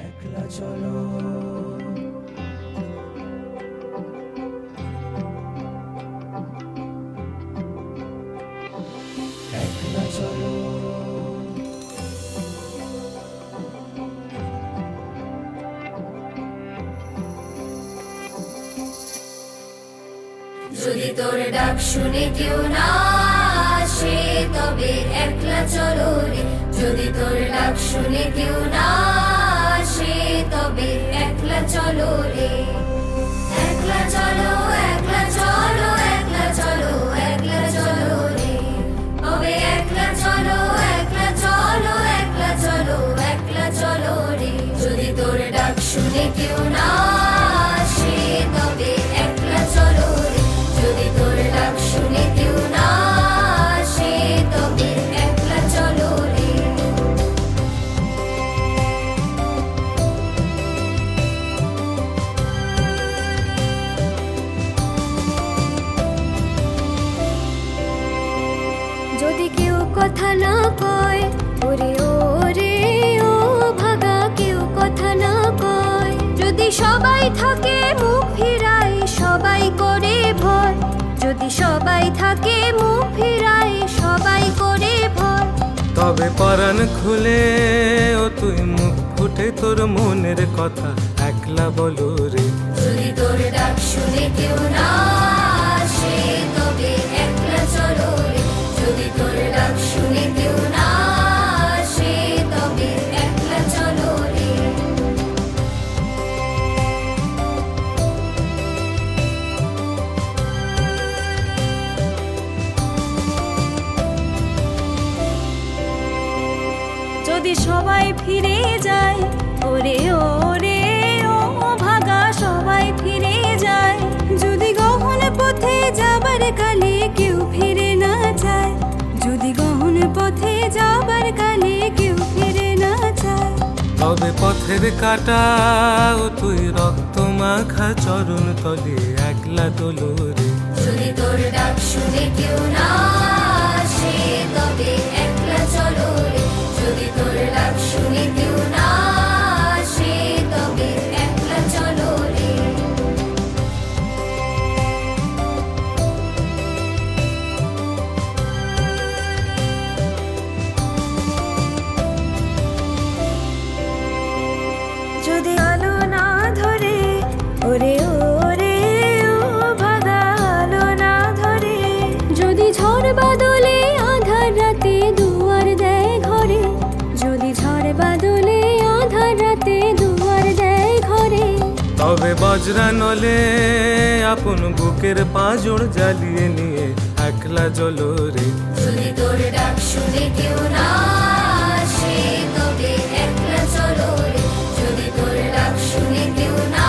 একলা চলো, একলা চলো, যদি তোর ডাক শুনে কেউ না আসে তবে একলা চলো রে। যদি তোর ডাক শুনে কেউ না আসে তবে একলা চলো রে। একলা চলো, একলা চলো, একলা চলো, একলা চলো রে। তবে একলা চলো, একলা চলো, একলা চলো, একলা চলো রে। যদি তোর ডাক শুনে কেউ না আসে তবে একলা চলো রে। যদি তোর ডাক শুনে কেউ না আসে তবে একলা চলো রে। যদি কেউ কথা না কয় ওরে ওরে ও ভাগা, কেউ কথা না কয়। যদি সবাই থাকে মুখ ফিরাই সবাই করে ভয়। যদি সবাই থাকে মুখ ফিরাই সবাই করে ভয়। তবে পরাণ খুলে ও তুই মুখ ফুটে তোর মনের কথা একলা বলো রে। যদি তোর ডাক শুনে কেউ না আসে তবে একলা চলো রে। যদি তোর ডাক শুনে কেউ না আসে তবে একলা চলো রে। যদি সবাই ফিরে যায় ওরে ওরে ও ভাগা, সবাই ফিরে যায়। যদি গহন পথে যাবার কালে কেউ ফিরে না যায়। যদি গহন পথে যাবার কালে কেউ ফিরে না যায়। তবে পথের কাটা ও তুই রক্ত মাখা চরণ তলে একলা তোলো রে। যদি তোর ডাক শুনে কেউ না আসে তবে একলা চলো রে। যদি তোর ডাক শুনে কেউ না আসে তবে একলা চলো রে। যদি আলো না ধরে ওরে ওরে ও ভাগা, আলো না ধরে। যদি ঝড় বাদলে আধার রাতে দুয়ার দেয় ঘরে। যদি ঝড় বাদলে আধার রাতে দুয়ার দেয় ঘরে। তবে বজ্রা নলে আপন বুকের পাঁজর জ্বালিয়ে নিয়ে একলা চলো রে। যদি তোর ডাক শুনে কেউ না আসে তবে একলা চলো রে। যদি তোর ডাক শুনে কেউ না